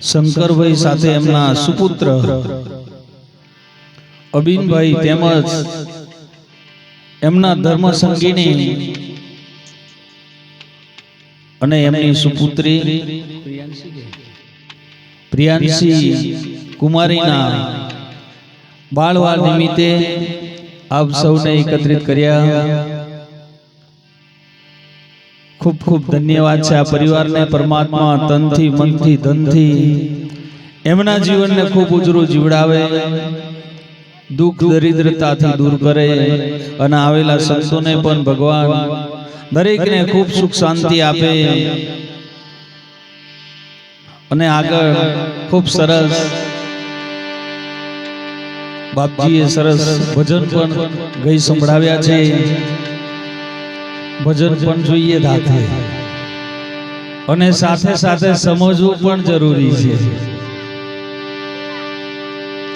શંકરભાઈ સાથે એમના સુપુત્ર અબીનભાઈ તેમજ એમના ધર્મસંગીની અને એમની સુપુત્રી પ્રિયાંશી કુમારીના બાળવા નિમિત્તે આપ સૌને એકત્રિત કર્યા. ખૂબ ખૂબ ધન્યવાદ છે આ પરિવારને. પરમાત્મા તનથી મનથી ધનથી એમના જીવનને ખૂબ ઉજળું જીવડાવે, દુઃખ દરિદ્રતાથી દૂર કરે અને આવેલા સંતોને પણ ભગવાન દરેકને ખૂબ સુખ શાંતિ આપે અને આગળ ખૂબ સરસ બાપજીએ સરસ ભજન પણ ગઈ સંભળાવ્યા છે. ભજન પણ જોઈએ સાથે અને સાથે સાથે સમજવું પણ જરૂરી છે.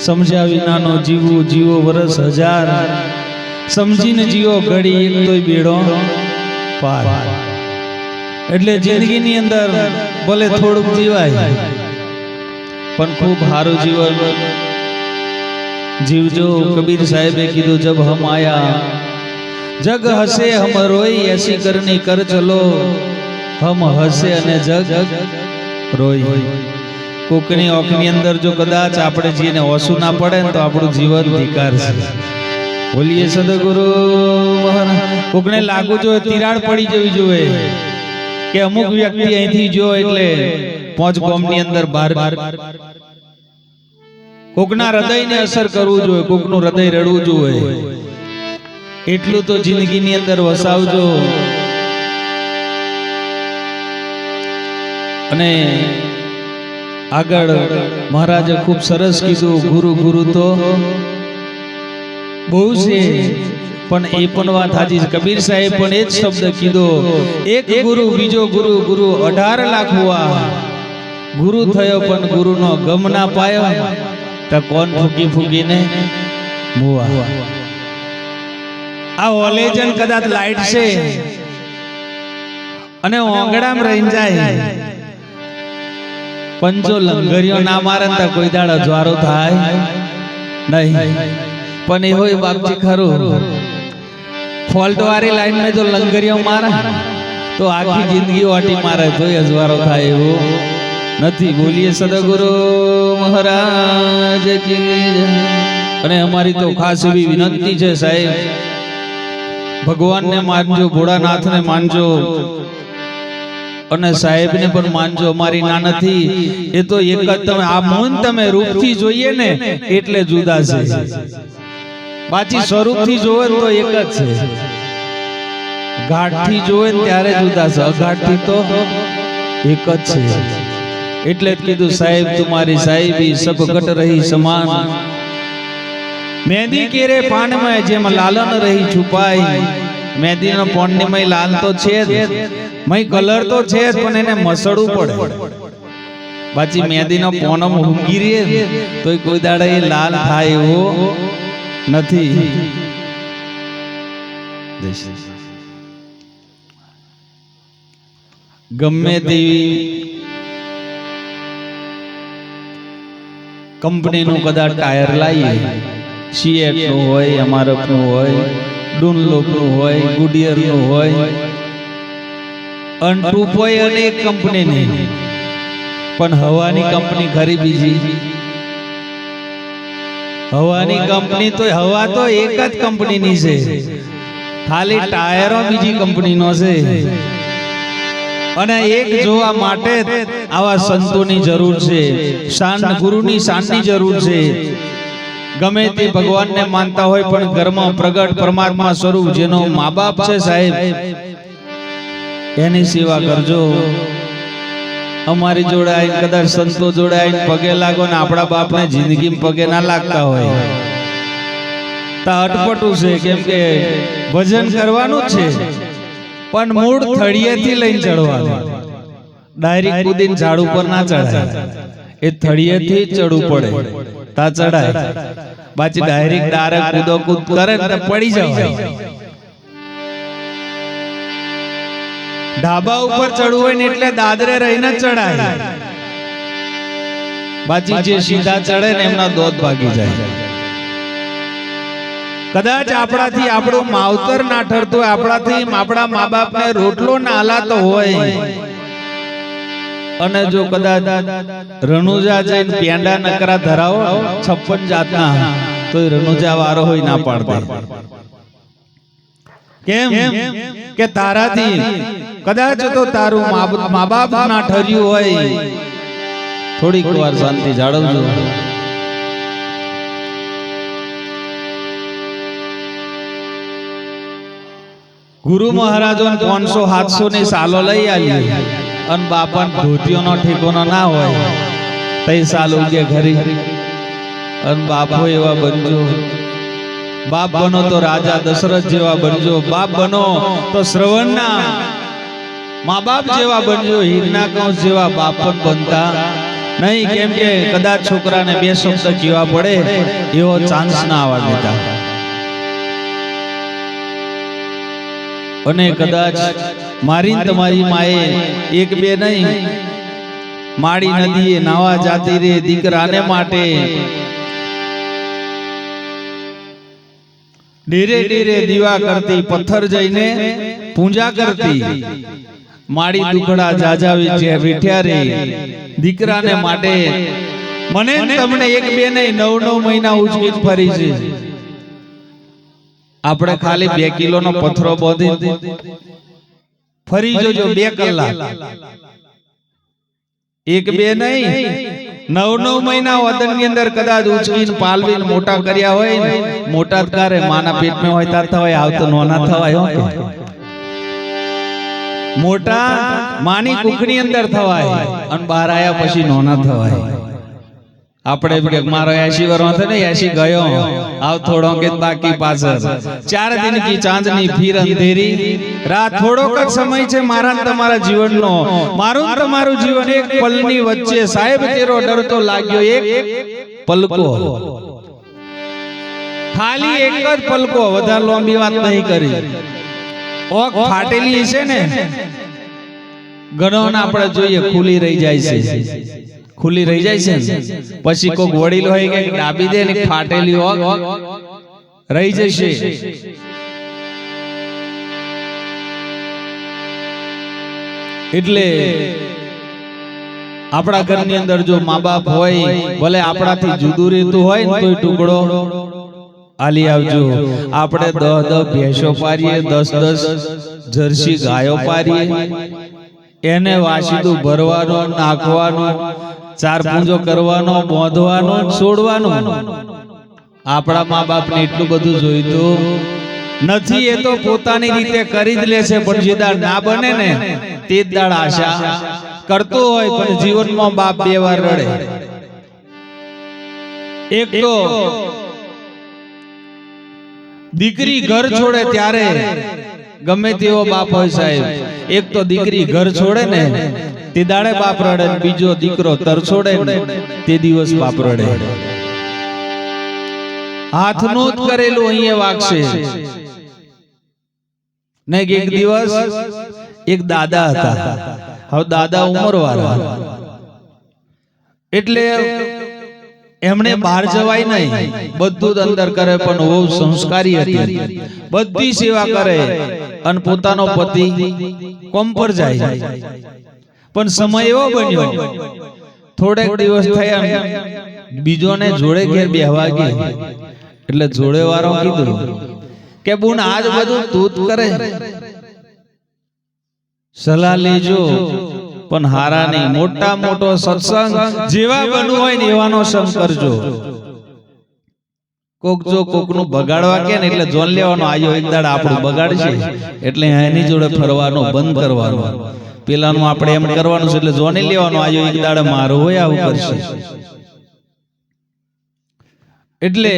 સમજ્યા વિનાનો જીવવું જીવો વરસ હજાર, સમજીને જીવો ઘડી એક તોય બેડો પાર. એટલે જિંદગીની અંદર ભલે થોડુંક જીવાય પણ ખૂબ સારું જીવન જીવજો. કબીર સાહેબે કીધું, જબ હમ આયા જગ હસે હમ રોઈ, એસી કરની કર ચલો હમ હસે અને જગ રોઈ. કોકની ઓખની અંદર જો કદાચ આપણે જીને ઓછું ના પડે ને તો આપણું જીવન ધિકાર છે. બોલીએ સદગુરુ મહારાજ. કોકને લાગુ જોઈએ તિરાડ પડી જવી જોઈએ કે અમુક વ્યક્તિ અહીંથી જો એટલે પાંચ ગામની અંદર બાર કોકના હૃદયને અસર કરવું જોઈએ, કોકનું હૃદય રડવું જોઈએ. એટલું તો જિંદગીની અંદર વસાવજો. અને આગળ મહારાજે ખૂબ સરસ કીધું, ગુરુ ગુરુ તો બહુ છે પણ એ પણ વાત સાચી છે. કબીર સાહેબ પણ એ જ શબ્દ કીધો, એક ગુરુ બીજો ગુરુ, ગુરુ 18 લાખ હુઆ. ગુરુ થયો પણ ગુરુનો ગમ ના પાયો તો કોણ ફૂકી ફૂકીને મુવા. આ ઓલેજન કદાચ લાઈટ છે અને ઓંગડામાં રહી જાય પંચો લંગરિયો ના મારે તો કોઈ દાડો જ્વારો થાય નહીં. પણ એ હોય બાપજી ખરું, ફોલ્ટ વાળી લાઈન માં જો લંગરિયો મારે તો આખી જિંદગી ઓટી મારે તો અજવારો થાય એવું નથી. બોલીએ સદગુરુ મહારાજ કી જય. અને અમારી તો ખાસ એવી વિનંતી છે સાહેબ, ભગવાનને માનજો, ભોળાનાથને માનજો અને સાહેબને પણ માનજો. અમારી ના નથી, એ તો એક જ. તમે આ મન તમે રૂપથી જોઈએ ને એટલે જુદા છે, બાકી સ્વરૂપથી જોવે તો એક જ છે. ઘાટથી જોવે ત્યારે જુદા છે, અઘાટથી તો એક જ છે. એટલે જ કીધું, સાહેબ તુમારી સાહેબી સબ ઘટ રહી સમાન, મેદી કેરે પાન में જેમ લાલન રહી છુપાઈ. મેદીનો પોણની મય લાલ તો છે જ, મય કલર તો છે જ, પણ એને મસળવું પડે. બાકી મેદીનો પોણમ ઊંઘી રહે તો કોઈ દાડે એ લાલ થાય એવો નથી. ગમે તેવી કંપનીનું કદાચ ટાયર લાવીએ, સીએટ નું હોય, એમઆરએફ નું હોય, ડુનલોપ નું હોય, ગુડિયર નું હોય, અનટૂપ હોય અનેક કંપનીની, પણ હવાની કંપની ખરી બીજી. હવાની કંપની તો હવા તો એક જ કંપનીની છે, ખાલી ટાયરો બીજી કંપનીનો છે. અને એક જોવા માટે આવા સંતોની જરૂર છે, શાન ગુરુની શાનની જરૂર છે. ગમે તે ભગવાનને માનતા હોય પણ ઘરમાં પ્રગટ પરમાત્મા સ્વરૂપ જેનો મા બાપ છે સાહેબ, એની સેવા કરજો. અમારી જોડે આવીને કદાચ સંતો જોડે આવીને પગે લાગો ને આપણા બાપને જિંદગીમાં પગે ના લાગતા હોય તો અટપટું છે. કેમ કે ભજન કરવાનું છે પણ મૂળ થળિયેથી લઈને ચડવાનું. ડાયરેક્ટ કૂદીને ઝાડ ઉપર ના ચડાય, એ થળિયેથી ચડવું પડે તા ચડાય. બાકી ડાયરેક્ટ ડારે કૂદો કૂદ કરે તો પડી જવાય. ઢાબા ઉપર ચડવું હોય ને એટલે દાદરે રહીને ચડાય, બાકી જે સીધા ચડે ને એમના દોત ભાગી જાય. કદાચ આપણાથી આપણું માવતર ના ઠરતું હોય, આપણાથી આપણા મા બાપ ને રોટલો ના હાલાતો હોય, અને જો કદાચ રણુજા જઈને પેંડા નકરા ધરાવો 56 જાતના, તો રણુજા વાળો હોય ના પાડતા. કેમ કે તારાથી કદાચ તો તારું મા બાપ ના ઠર્યું હોય. થોડીક વાર શાંતિ જાળવજો. ગુરુ મહારાજો 500-700 ની સાલો લઈ આલી, અને બાપા ધોતીઓનો ઠેકોનો ના હોય તઈ સાલ ઉગે ઘરી, અને બાપો એવા બનજો. બાપ બનો તો રાજા દશરથ જેવા બનજો, બાપ બનો તો શ્રવણના મા બાપ જેવા બનજો, હીરના કંસ જેવા બાપ પણ બનતા નહીં. કેમ કે કદાચ છોકરાને 2 શબ્દ કહેવા પડે એવો ચાન્સ ના આવવા દેતા. અને કદાચ મારી તમારી માએ 1-2 નહીં, માડી નદીએ નાવા જાતી રે દીકરાને માટે, ડેરે ડેરે દીવા કરતી, પથ્થર જઈને પૂજા કરતી, માડી દુખડા જાજાવી વીઠ્યા રે દીકરાને માટે. મને તમને 1-2 નહીં 9-9 મહિના ઉચકી ફરી છે. આપણે ખાલી 2 કિલોનો પથરો બોધી ફરી જોજો 2 કલાક. 1-2 નહીં 9-9 મહિના વદન ની અંદર કદાચ ઉચકીને પાલવીને મોટા કર્યા હોય ને, મોટા કરે માના પેટમાં હોય તાર થવાય, આવતો નોના થવાય. મોટા માની કુખની અંદર થવાય, અને બહાર આયા પછી નોના થવાય. આપણે મારો 80 વર્ષ થયો ને, 80 ગયો આવ થોડો કે બાકી પાછળ 4 દિન કી ચાંદની ફીર અંધેરી રાત. થોડોક જ સમય છે મારા ને તમારા જીવનનો. મારું તમારું જીવન એક પલની વચ્ચે, સાહેબ તેરો ડર તો લાગ્યો એક પલકો. ખાલી એક જ પલકો, વધારે લાંબી વાત નહીં કરી. ઓક ફાટેલી છે ને ઘણો આપણે જોઈએ ખુલી રહી જાય છે, ખુલી રહી જાય છે. પછી કોક વડીલ હોય કે ડાબી દે ને ફાટેલી ઓક રહી જશે. એટલે આપણા ઘરની અંદર જો મા બાપ હોય, ભલે આપણાથી જુદું રહેતું હોય ને તોય ટુકડો આલી આવજો. આપણે 10-10 ભેંસો પારીએ, 10-10 જર્સી ગાયો પારીએ, એને વાસીદું ભરવાનો, નાખવાનો, 4 પૂંજો કરવાનો, બોંધવાનો, છોડવાનો. આપણા મા બાપને એટલું બધું જોઈતું નથી. એ તો પોતાની રીતે કરી જ લે છે, પણ જે દાડ ના બને ને તે જ દાડ આશા કરતો હોય. પણ જીવનમાં બાપ 2 વાર રડે. એક તો દીકરી ઘર છોડે ત્યારે ગમે તેવો બાપ હોય સાહેબ, એક તો દીકરી ઘર છોડે ને તે દાડે બાપ રડે, બીજો દીકરો તર છોડે ને તે દિવસ બાપ રડે. હાથનું જ કરેલું અહીંયા વાગશે ને. એક દિવસ એક દાદા હતા. હવે દાદા ઉંમરવાળા, એટલે એમણે બહાર જવાય નહીં, બધું જ અંદર કરે, પણ બહુ સંસ્કારી હતી, બધી સેવા કરે, અને પોતાનો પતિ કોમ પર જાય. પણ સમય એવો બન્યો, થોડેક દિવસ થયા બીજોને જોડે ઘેર બેહવા ગઈ, એટલે જોડે વાળો કીધું કે બુન આજ બધું તું જ કરે, સલાહ લેજો પણ હારા નહીં. મોટા મોટો સત્સંગ જેવા બનવું હોય ને એવાનો સંગ કરજો. કોક જો કોકનું બગાડવા કે ને એટલે જોન લેવાનો, આયો એક દાડા આપણું બગાડશે એટલે એની જોડે ફરવાનો બંધ કરવાનો. પેલાનું આપણે એમ કરવાનું છે એટલે જોને લેવાનો, આયો એક દાડા મારું હોય આવું કરશે. એટલે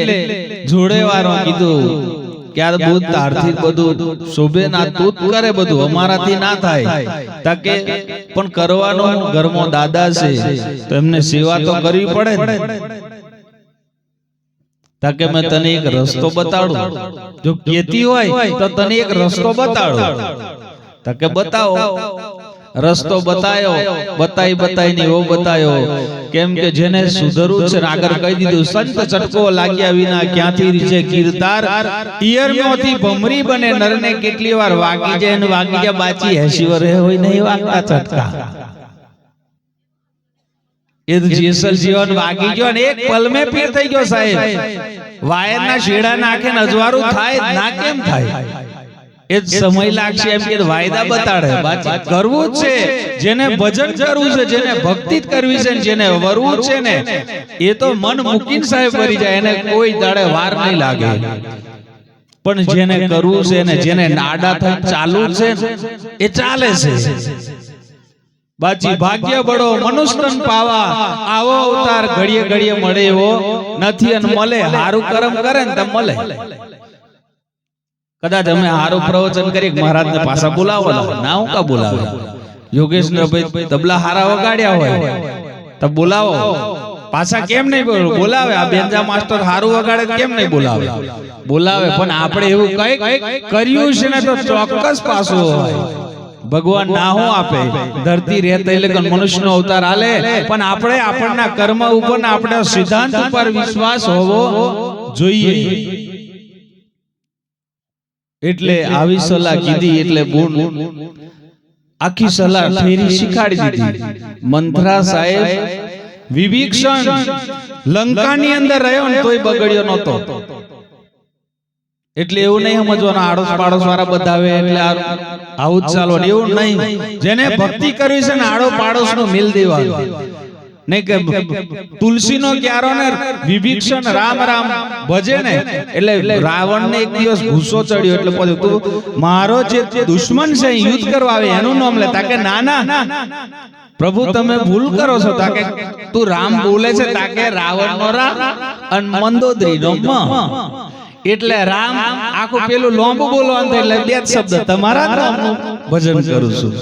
જોડે વાળો કીધું કે આ બુદ્ધ તારથી બધું શોભે ના, તું કરે બધું, અમારાથી ના થાય. તાકે પણ કરવાનું, ઘરમાં દાદા છે તો એમને સેવા તો કરવી પડે ને. તાકે મેં તને એક રસ્તો બતાડું, જો કેતી હોય તો તને એક રસ્તો બતાડું. તકે બતાવો રસ્તો બતાવીને એવો બતાયો કેમ કે જેને સુધરવું છે આગળ કહી દીધું સંત ચટકો લાગ્યા વિના ક્યાંથી રીચે કીર્તાર ઈયરમાંથી ભમરી બને નરને કેટલી વાર વાગી જાય અને વાગી જાય બાચી 80 વર્ષે હોય નહીં વાગતા ચટકા એ જેસલ જીવન વાગી ગયો અને એક પલમે પીર થઈ ગયો સાહેબ વાયરના શેડા નાખે ને અજવાળું થાય ના કેમ થાય એ સમય લાગશે એમ કે વાયદા બતાડે બાકી કરવું છે જેને ભજન કરવું છે જેને ભક્તિ કરવી છે જેને વરવું છે ને એ તો મન મૂકીને સાહેબ કરી જાય એને કોઈ દાડે વાર નહીં લાગે પણ જેને કરવું છે ને જેને નાડા થઈ ચાલુ છે એ ચાલે છે બાજી ભાગ્ય બળો મનુષ્યન પાવા આવો અવતાર ઘડીએ ઘડીએ મળે એવો નથી અને મળે હારું કર્મ કરે ને તો મળે કદાચ અમે હારું પ્રવચન કરી મહારાજને પાછા બોલાવો ના હું કા બોલાવે યોગેશને ભાઈ તબલા હારા વગાડ્યા હોય તો બોલાવો પાછા કેમ નહીં બોલાવે આ બેન્જા માસ્ટર હારું વગાડે કેમ નહીં બોલાવે પણ આપણે એવું કઈ કર્યું છે ને તો ચોક્કસ પાછું હોય ભગવાન ના હું આપે ધરતી રહેતા એટલે મનુષ્યનો અવતાર આલે પણ આપણે આપણના કર્મ ઉપર ને આપણા સિદ્ધાંત ઉપર વિશ્વાસ હોવો જોઈએ એટલે આવી સલાહ કીધી એટલે બોલ આખી સલાહ ફેરી શીખાડી દીધી મંથરા સાહેબ વિભીષણ લંકાની અંદર રહ્યો ને તોય બગડ્યો નહોતો એટલે એવું નહીં સમજવાનું આડોશ પાડોશ વાળા બતાવે એટલે આવું જ ચાલવાનું એવું નહીં જેને ભક્તિ કરવી છે ને આડો પાડોશ નો મિલ દેવાનું નહીં કે તુલસીનો ક્યારો ને વિભીષણ રામ રામ ભજે ને એટલે રાવણ ને એક દિવસ ગુસ્સો ચડ્યો એટલે પછી તું મારો જે દુશ્મન છે યુદ્ધ કરવા આવે એનું નામ લે તાકે ના પ્રભુ તમે ભૂલ કરો છો તાકે તું રામ બોલે છે તાકે રાવણ નો રા અને મંદોદરી નો મ એટલે રામ આખું પેલું લોંબુ બોલવાનું એટલે બે જ શબ્દ તમારા નામનું ભજન કરું છું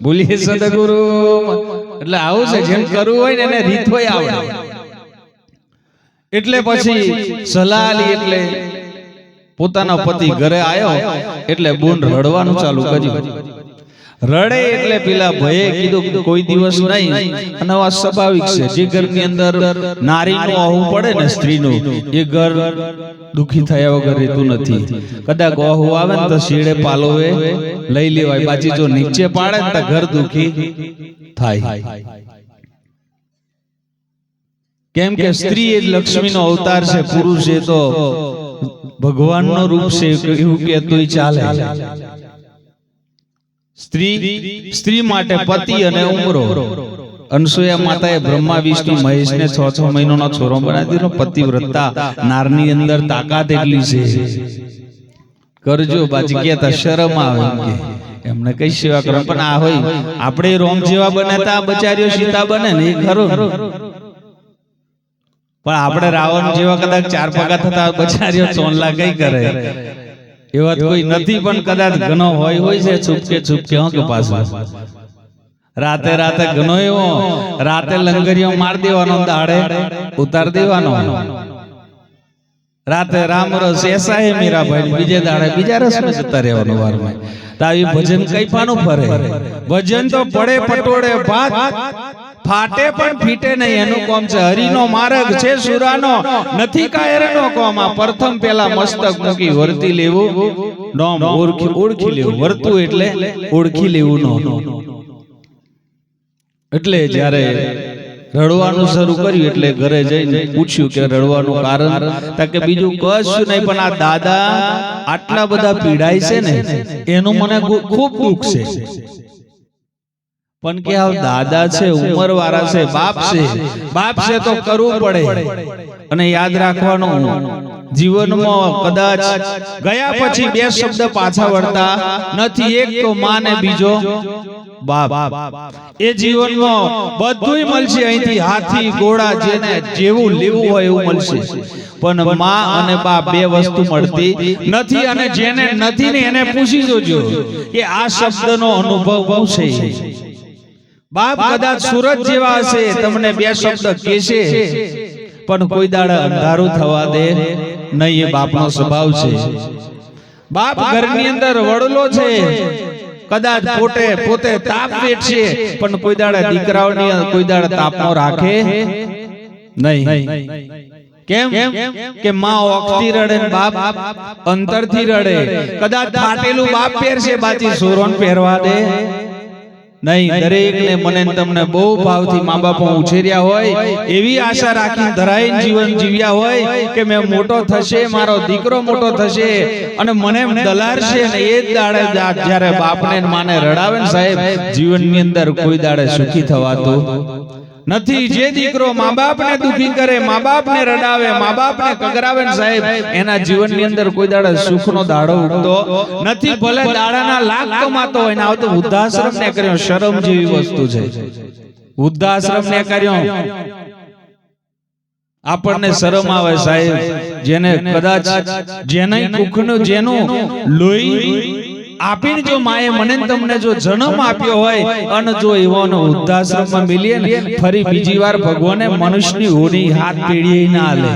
બોલીએ સદગુરુ એટલે આવું છે જેમ કરવું હોય ને એને રીત હોય આવડે એટલે પછી સલાહ આલી એટલે પોતાનો પતિ ઘરે આવ્યો એટલે બોન રડવાનું ચાલુ કર્યું રડે એટલે પેલા ભયે કીધું કોઈ દિવસ નહીં અને આ સ્વાભાવિક છે જે ઘરની અંદર નારીનું આવું પડે ને સ્ત્રીનું એ ઘર દુખી થયા વગર રહેતું નથી કદાચ આવું આવે ને તો શેડે પાલોવે લઈ લેવાય બાકી જો નીચે પાડે ને તો ઘર દુખી થાય કેમ કે સ્ત્રી એ લક્ષ્મીનો અવતાર છે પુરુષ એ તો ભગવાનનો રૂપ છે એવું કહેતોય ચાલે સ્ત્રી માટે પતિ અને ઉમરો અનસુયા માતાએ બ્રહ્મા વિષ્ણુ મહેશ ને 6 મહિનાનો છોરો બનાવી દીધો પતિવ્રતા નારની અંદર તાકાત એટલી છે કરજો બાજી કેતા શરમ આવે કે એમને કઈ સેવા કરો પણ આ હોય આપણે રોમ જેવા બનેતા બચારીઓ સીતા બને ને એ ખરો પણ આપણે રાવણ જેવા કદાચ 4 પગા થતા બચારીઓ ચોનલા કઈ કરે એવા કોઈ નથી પણ કદાચ ઘણો હોય છે છુપકે હો કે પાછો રાતે ઘણો એવો રાતે લંગરીઓ માર દેવાનો દાડે ઉતાર દેવાનો રાતે રામ રસ એસા હે મીરા ભાઈ બીજે દાડે બીજા રસ માં જતા રહેવાનું વારમાં તો આવી ભજન કઈ પાનું ફરે ભજન તો પડે પટોળે ભાત ફાટે પણ ફીટે નહીં એનું કોમ છે હરિનો માર્ગ છે સુરાનો નથી કાયરનો કોમ આ પ્રથમ પેલા મસ્તક મૂકી વર્તી લેવું નોમ ઓળખી લેવું વર્તું એટલે ઓળખી લેવું નો એટલે જ્યારે રડવાનું શરૂ કર્યું એટલે ઘરે જઈને પૂછ્યું કે રડવાનું કારણ તાકે બીજું કશું નહીં પણ આ દાદા આટલા બધા પીડાય છે ને એનું મને ખૂબ દુઃખ છે પણ કે આ દાદા છે ઉંમર વાળા છે બાપ છે તો કરવું પડે અને યાદ રાખવાનું જીવનમાં કદાચ ગયા પછી બે શબ્દ પાછા વળતા નથી એક તો માં ને બીજો બાપ એ જીવનમાં બધુંય મળશે અહીંથી હાથી ઘોડા જેને જેવું લેવું હોય એવું મળશે પણ માં અને બાપ બે વસ્તુ મળતી નથી અને જેને નથી ને એને પૂછી જોજો કે આ શબ્દનો અનુભવ શું છે બાપ કદાચ સુરત જેવા હશે તમને બે શબ્દ કહેશે પણ કોઈ દાડા અંધારું થવા દે નહીં એ બાપનો સ્વભાવ છે બાપ ઘરની અંદર વડલો છે કદાચ પોતે તાપ વેઠશે પણ કોઈ દાડે દીકરાઓની કોઈ દાડે તાપનો રાખે નહીં. કેમ કે માં ઓખથી રડે ને બાપ અંતરથી રડે. કદાચ ફાટેલું બાપ પહેરશે બાકી સોરોન પહેરવા દે નહીં. દરેકને મને તમને બહુ ભાવથી મા બાપો ઉછેર્યા હોય, એવી આશા રાખીને ધરાઈને જીવન જીવ્યા હોય કે મેં મોટો થશે, મારો દીકરો મોટો થશે અને મને દલારશે ને એ જ દાડે જ્યારે બાપને માને રડાવે ને સાહેબ, જીવનની અંદર કોઈ દાડે સુખી થવાતું નથી. જે દીકરો મા બાપને દુખી કરે, મા બાપને રડાવે, મા બાપને કગરાવે ને સાહેબ, એના જીવનની અંદર કોઈ દાડે સુખનો દાડો ઉગતો નથી. ભલે દાડાના લાખ કમાતો હોય ને આવતો વૃદ્ધાશ્રમ ને કર્યો, શરમ જેવી વસ્તુ છે. વૃદ્ધાશ્રમ ને કર્યો આપણને શરમ આવે સાહેબ. જેને કદાચ જેના કુખનું જેનું લોહી આપીને જો માએ મને તમને જો જન્મ આપ્યો હોય અને જો એવાનો વૃદ્ધાશ્રમમાં મિલીએ ને ફરી બીજી વાર ભગવાને મનુષ્યની હોડી હાથ પેઢીએ ના આલે.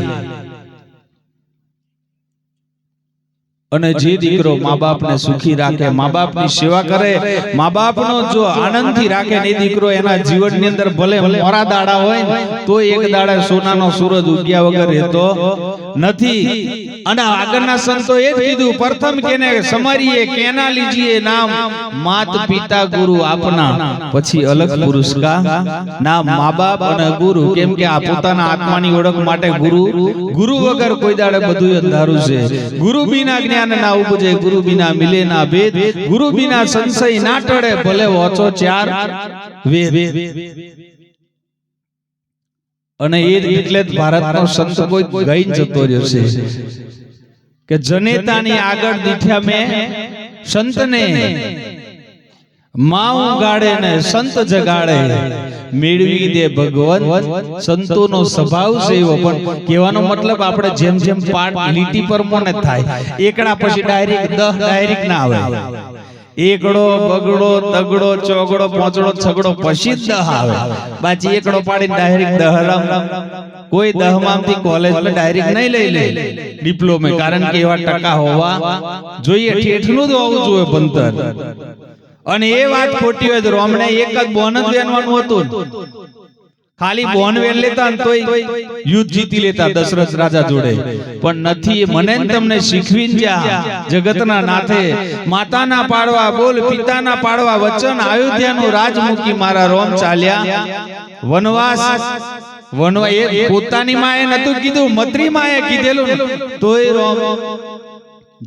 અને જે દીકરો મા બાપને સુખી રાખે, મા બાપની સેવા કરે, મા બાપનો જો આનંદથી રાખે ને એ દીકરો એના જીવનની અંદર ભલે મોરા દાડા હોય તો એક દાડા સોનાનો સૂરજ ઉગ્યા વગર રહેતો નથી. અને આગળના સંતો એ જ કીધું, પ્રથમ કેને સમારીએ કેના લીજીએ નામ, માત પિતા ગુરુ આપના, પછી અલગ પુરુષ કા નામ. મા બાપ અને ગુરુ, કેમ કે આ પોતાના આત્માની ઓળખ માટે ગુરુ વગર કોઈ દાડે બધું અંધારું છે. ગુરુ બિના જ્ઞાન ના ઉપજે, ગુરુ બિના મિલે ના ભેદ, ગુરુ બિના સંશય ના ટળે, ભલે વાંચો 4 વેદ. અને એ એટલે જ ભારતનો સંત કોઈ ગઈ જતો રહ્યો છે કે જનેતાની આગળ દીઠ્યા મેં સંતને, માઉ ગાડે ને સંત જગાડે, મેળવી દે ભગવંત સંતોનો સ્વભાવ છે એવો. પણ કહેવાનો મતલબ આપણે જેમ જેમ પાઠ લીટી પર મોને થાય, એકડા પછી ડાયરેક્ટ ના આવે. એકડો બગડો તગડો ચોગડો પોચડો છગડો પછી 10 આવે. બાકી એકડો પાડીને ડાયરેક્ટ 10 કોઈ 10માંથી કોલેજમાં ડાયરેક્ટ નહીં લઈ લે ડિપ્લોમે, કારણ કે એવા ટકા હોવા જોઈએ, ઠેઠનું જ હોવું જોઈએ ભણતર. અને એ વાત ખોટી હોય તો રોમણે એક જ બોન જ વેનવાનું હતું, ખાલી બોન વેન લેતા ને તોય યુદ્ધ જીતી લેતા દશરથ રાજા જોડે. પણ નથી. મને તમને શીખવીને જા જગતના નાથે, માતાના પાડવા બોલ, પિતાના પાડવા વચન, અયોધ્યાનું રાજ મૂકી મારા રોમ ચાલ્યા વનવાસ. એ પોતાની માએ નતું કીધું, મત્રી માએ કીધેલું, તોય રોમ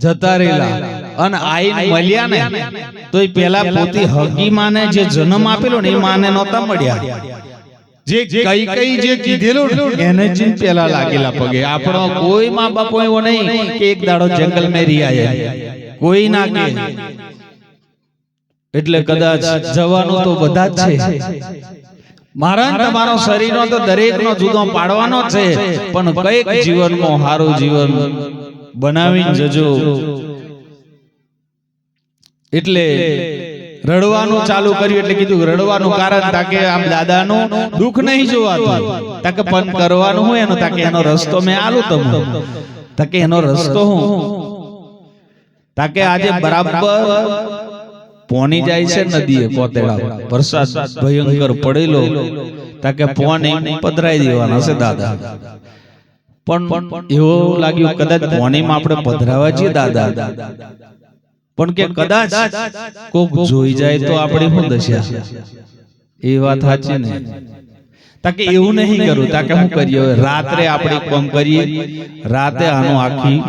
જતા રહેલા. અને આઈને મળ્યા ને તોય પેલા પોતી હગી માને જે જન્મ આપેલો ને એ માને નહોતા મળ્યા. જે કઈ જે કીધેલું એને જ પેલા લાગેલા પગે. આપણો કોઈ મા બાપ એવો નહીં કે એક દાડો જંગલ મેં રિયા કોઈ ના કે. એટલે કદાચ જવાનું તો બધા જ છે. મારા તમારો શરીરનો તો દરેકનો જુદો પાડવાનો છે, પણ કઈક જીવનમાં સારું જીવન બનાવીને જજો. એટલે રડવાનું ચાલુ કર્યું. એટલે કીધું રડવાનું કારણ તાકે આમ દાદાનું દુઃખ નહીં જોવાતું, તાકે પણ કરવાનું હોય એનો, તાકે એનો રસ્તો મેં આલું તમને, તાકે એનો રસ્તો હું, તાકે આજે બરાબર પોની જાય છે નદીએ, કોતેડા વરસાદ ભયંકર પડેલો, તાકે પોની પધરાઈ દેવાના છે દાદા. પણ એવું લાગ્યું કદાચ પોનીમાં આપણે પધરાવા છીએ દાદા, પણ કે કદાચ કોક જોઈ જાય તો આપણે શું દશા. એ વાત સાચી ને. તાકે એવું નહીં કરું, તાકે શું કરીએ રાત્રે આપણે કામ કરીએ, રાતે આનું આખી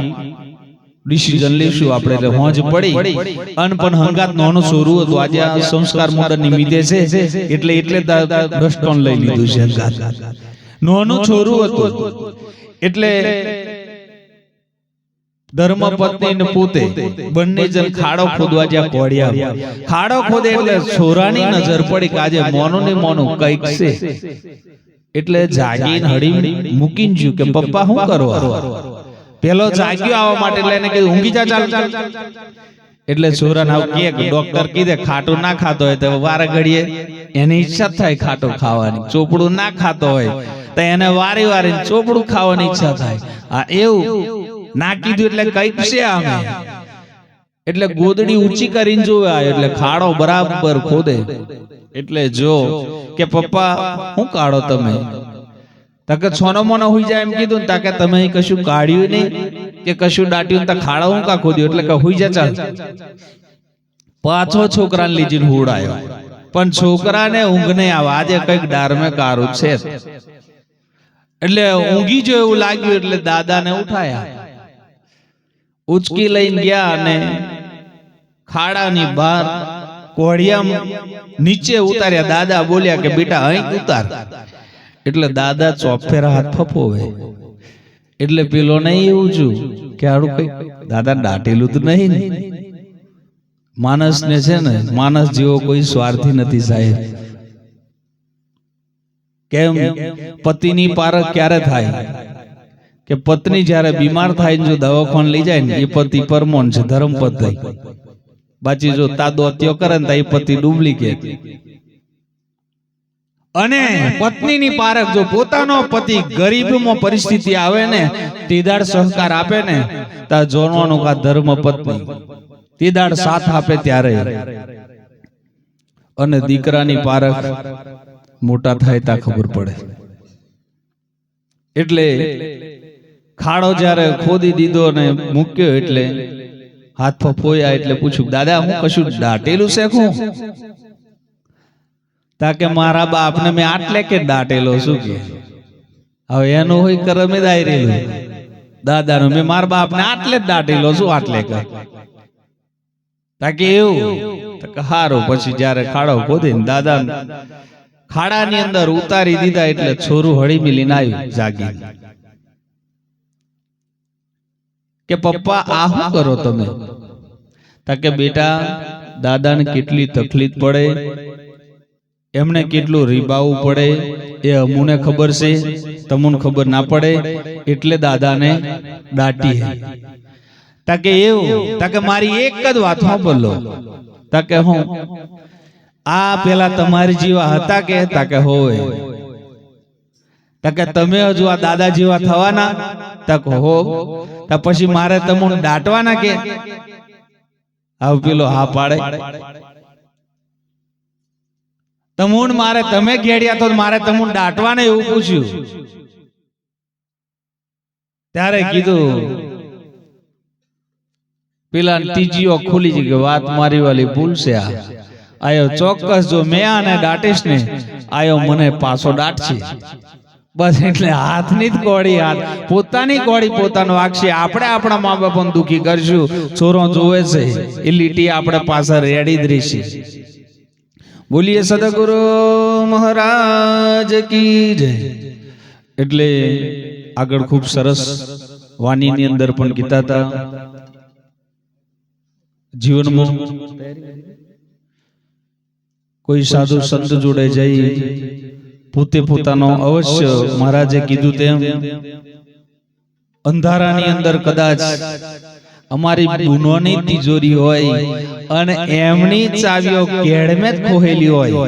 ડિસિઝન લેશું આપણે. એટલે હોજ પડી અન પણ હંગાત નાનું સોરું હતું. આજે આ સંસ્કાર મોડર્ન નિમિત્તે છે એટલે ડસ્ટોન લઈ લીધું છે. હંગાત નાનું છોરું હતું એટલે ધર્મપત્ની ને પોતે બંને જણ ખાડો ખોદવા જ્યાં કોડિયા. ખાડો ખોદે એટલે છોરાની નજર પડી કે આજે મોનું ને મોનું કઈક છે. એટલે જાગીને હળી મૂકીને જ્યું કે પપ્પા શું કરવા. પેલો જાગ્યો આવવા માટે એટલે એને કીધું ઊંઘી જા ચાલ. એટલે છોરાને આવ કે ડોક્ટર કીધે ખાટું ના ખાતો હોય તો વારે ઘડીએ એની ઈચ્છા થાય ખાટું ખાવાની. ચોપડું ના ખાતો હોય તો એને વારે વારે ચોપડું ખાવાની ઈચ્છા થાય. આ એવું ના કીધું એટલે કઈક છે આમે. એટલે ગોદડી ઊંચી કરીને જોવે એટલે ખાડો બરાબર ખોદે એટલે જો કે પપ્પા હું કાઢો તમે તાકે છોનો મોનો હોઈ જાય એમ કીધું તાકે તમે કશું કાઢ્યું નહીં કે કશું દાટ્યું તા ખાડા હું કા ખોદ્યું એટલે કે હોઈ જા ચાલ પાછો છોકરાને લીજીને હુડાયો પણ છોકરાને ઊંઘ નહીં આવે આજે કઈક ડારમે કારું છે એટલે ઊંઘી જો એવું લાગ્યું એટલે દાદાને ઉઠાયા ઉચકી લઈને ગયા અને ખાડાની બહાર કોડિયા નીચે ઉતાર્યા દાદા બોલ્યા કે બેટા અહીં ઉતાર એટલે દાદા ચોફેરા હાથ ફફોવે એટલે પેલો નહીં એવું છું કે આડું કઈ દાદા દાટેલું તો નહીં ને માણસ ને છે ને માણસ જેવો કોઈ સ્વાર્થી નથી સાહેબ કેમ પતિની પારખ ક્યારે થાય કે પત્ની જ્યારે બીમાર થાય જો દવાખાને લઈ જાય ને એ પતિ પરમોન છે ધર્મપત્ની બાકી જો તાદો અત્યો કરે ને તો એ પતિ ડુપ્લિકેટ અને પત્નીની પારખ જો પોતાનો પતિ ગરીબમાં પરિસ્થિતિ આવે ને તીદાડ સહકાર આપે ને તા જોવાનું કા ધર્મ પત્ની તીદાડ સાથ આપે ત્યારે અને દીકરાની પારખ મોટા થાય તા ખબર પડે એટલે ખાડો જ્યારે ખોદી દીધો ને મૂક્યો એટલે હાથ ફફોયા એટલે પૂછ્યું દાદા હું કશું દાટેલું શેખું તાકે મારા બાપને મેં આટલે કે દાટેલો શું કે હવે એનું હોય કરમે દાઈ રહેલું દાદાનો મેં મારા બાપને આટલે જ દાટેલો શું આટલે કે તાકે એવું હારું પછી જ્યારે ખાડો ખોદીને દાદા ખાડાની અંદર ઉતારી દીધા એટલે છોરું હળી મિલીને આવ્યું જાગી કે પપ્પા આ શું કરો તમે તાકે બેટા દાદાને કેટલી તકલીફ પડે એમને કેટલું રીબાવું પડે એ અમુને ખબર છે તમુને ખબર ના પડે એટલે દાદાને દાટી તાકે એવું તાકે મારી એક જ વાત સાંભળો તાકે હું આ પેલા તમારી જેવા હતા કે તાકે હોય તાકે તમે હજુ આ દાદા જેવા થવાના તક હો તા પછી મારે તમને દાટવાના કે આવ પેલો હા પાડે તમુન મારે તમે ઘેડ્યા તો મારે તમુન દાટવાને એવું પૂછ્યું ત્યારે કીધું પેલા ત્રીજીઓ ખુલી ગઈ કે વાત મારી વાલી ભૂલ છે આયો ચોક્કસ જો મેં આને દાટીશ ને આયો મને પાછો દાટશે બસ એટલે હાથની જ કોડી હાથ પોતાની કોડી પોતાનો વાગશે આપણે આપણા મા બાપને દુખી કરશું છોરો જોવે છે એ લીટી આપણે પાછા રેડી જ રહેશે બોલીએ સદગુરુ મહારાજ કી જય એટલે આગળ ખૂબ સરસ વાણીની અંદર પણ કીધા હતા જીવનમાં કોઈ સાધુ સંત જોડે જઈ પોતે પોતાનો અવશ્ય મહારાજે કીધું તેમ અંધારાની અંદર કદાચ અમારી ગુનોની તિજોરી હોય અને એમની ચાવીઓ કેળમે જ ખોહેલી હોય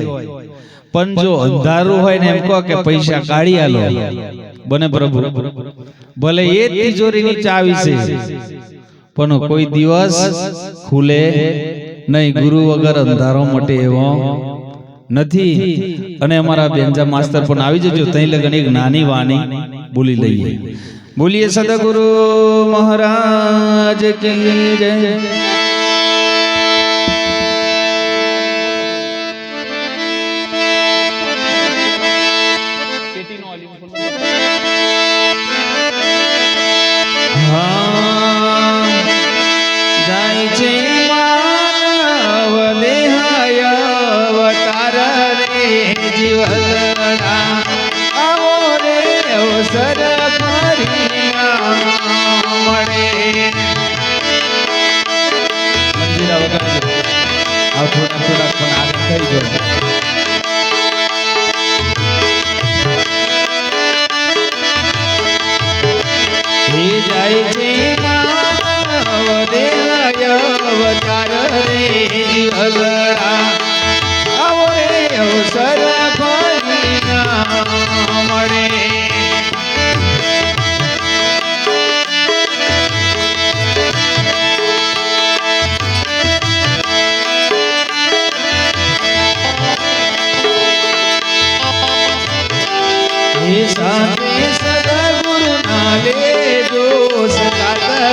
પણ જો અંધારું હોય ને એમ કહો કે પૈસા કાઢી આલો બને પ્રભુ ભલે એ તિજોરીની ચાવી છે પણ કોઈ દિવસ ખુલે નહીં ગુરુ વગર અંધારો મટે એવો નથી અને અમારા બેંજા માસ્ટર પણ આવી જજો તઈ લગન એક નાની વાણી બોલી લઈએ બોલીએ સદગુરુ મહારાજ કી જય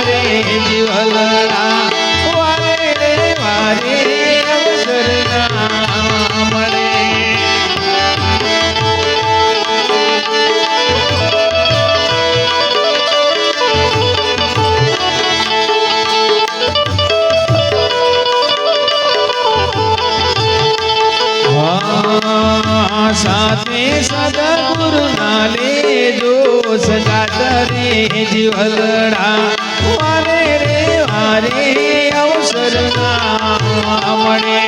રે જીવલડા વારે રે વારે અવસર ના મળે. સાથે સદગુરુ ના લેજો સગાત રે જીવલડા વારે રે વારે અવસર ના મળે.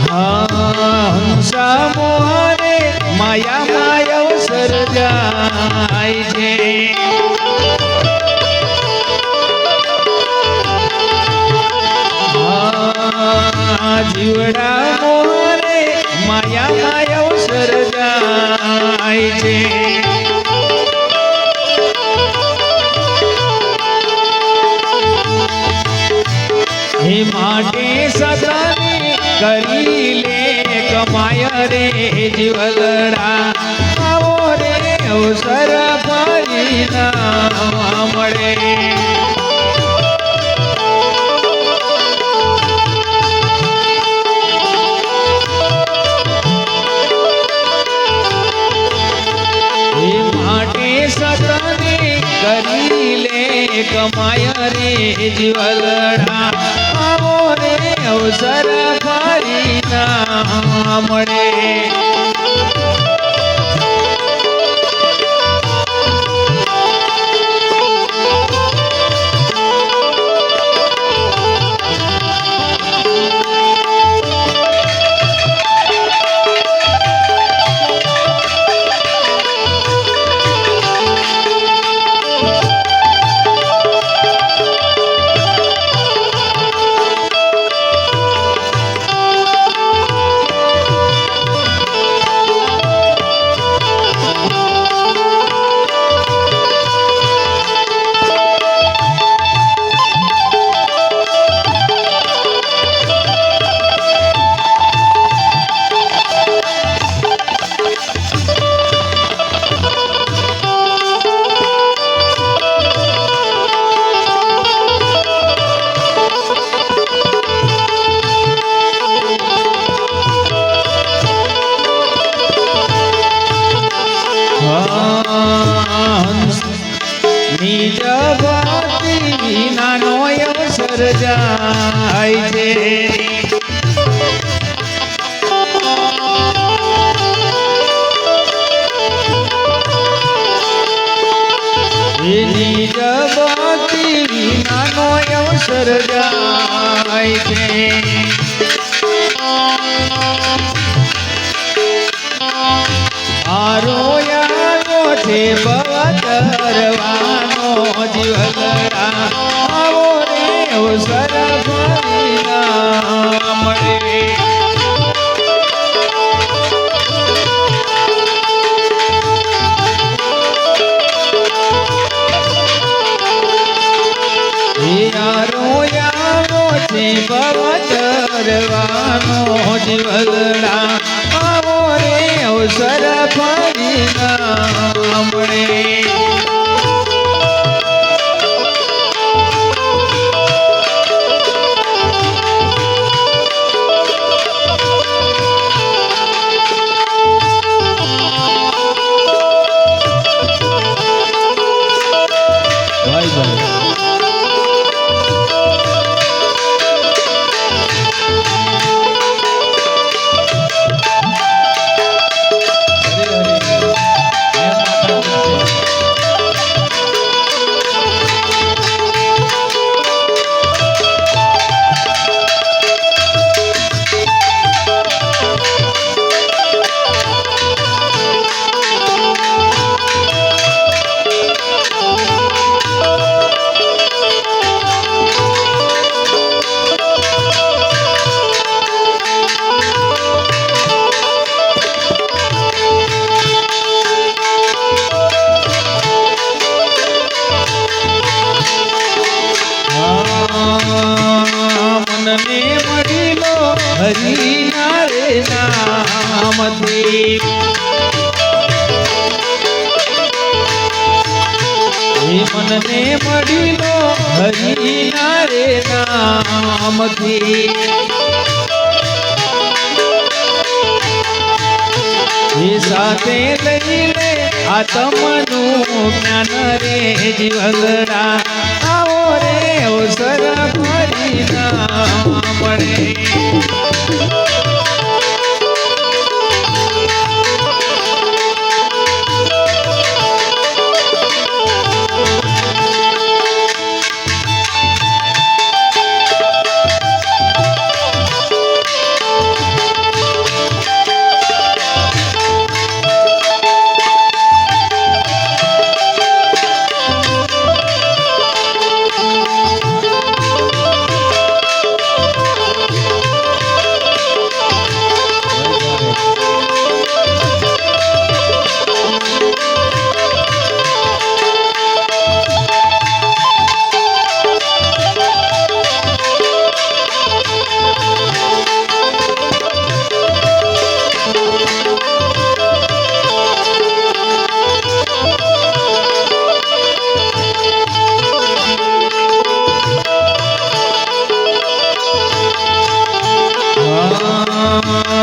હંસા મોહરે માયા માયા અવસર જાય છે. જીવડા મોહરે માયા માયા અવસર જાય છે. હે માટે સદાની કરી લે કમાય રે જીવલડા આવો રે અવસર ફરી ના મળે. હે માટે સદાની કરી લે કમાય રે જીવલડા આવો રે અવસર ફરી ના મળે. નિજ ભક્તિ વિનાનો અવસર જાય છે. નિજ ભક્તિ વિનાનો અવસર જાય છે. આરોયાનો છે ભવતરવાનો જીવલડા આવો રે અવસર ફરી ના મળે. આરોયાનો છે ભવતરવાનો જીવલડા આવો રે અવસર ફરી ના મળે. ભાઈ ભાઈ હરે હરે નામથી મનને મળીલો હરિના રે નામથી સાથે લઈને આત્મનું જ્ઞાન રે જીવગડા આવો રે અવસર ફરી ના મળે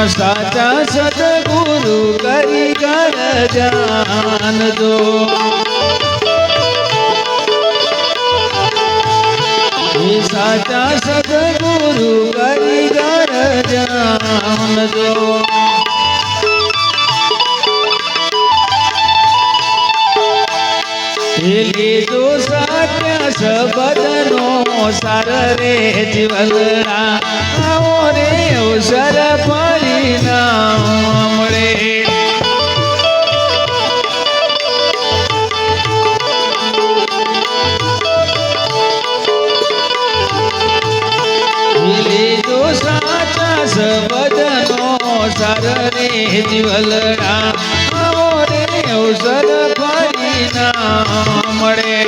સાચા સદગુરુ કરી કર જાનજો સાચા સદગુરુ કરી કર જાનજો લીધો સાચા શબ્દનો સાર રે જીવગડા આવો રે અવસર ફરી ના મળે લીધો સાચા શબ્દનો સાર રે જીવગડા આવો રે અવસર ફરી ના મળે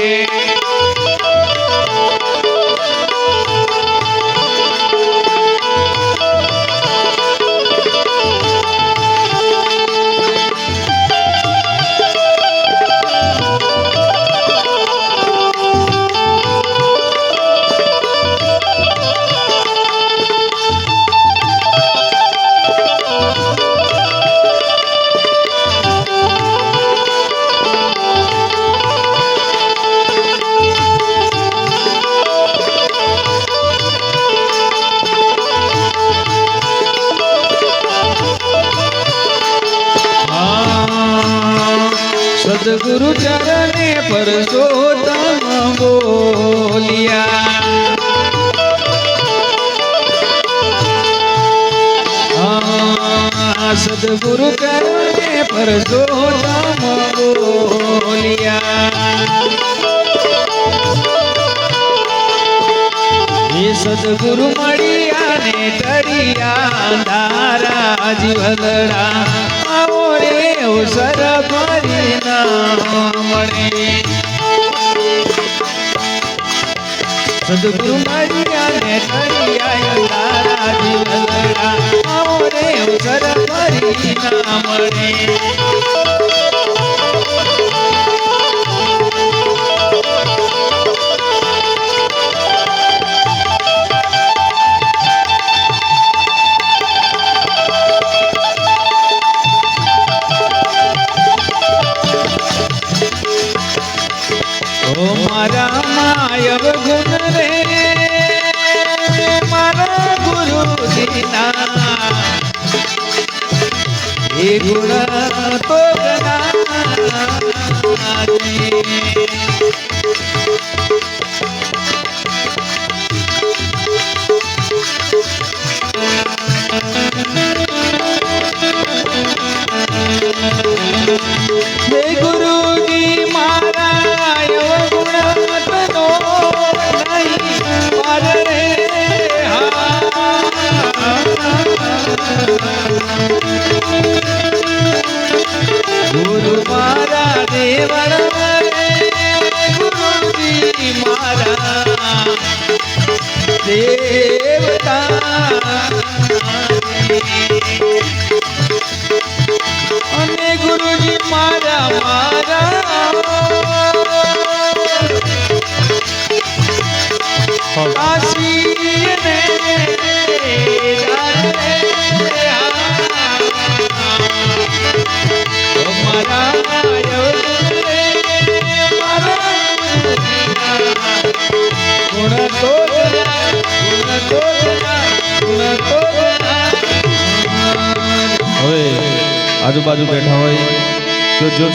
સદગુરુ ચરણે પરસોત્તમ બોલિયા સદગુરુ ચરણે પરસોત્તમ બોલિયા સદગુરુ મળ્યા ને તરિયા ધારા જીવગડા આવો રે અવસર ફરી ના મળે સદગુરુ મળ્યા ને તરિયા ધારા જીવગડા આવો રે અવસર ફરી ના મળે મારા માયવ ગુણ રે મારા ગુરુ દીના એ ગુણ તો હે ગુરુજી મારા એવ ગુણ તનો નહીં મારે ગુરુ મારા દેવળ ગુરુજી હવે આજુબાજુ બેઠા હોય તો જો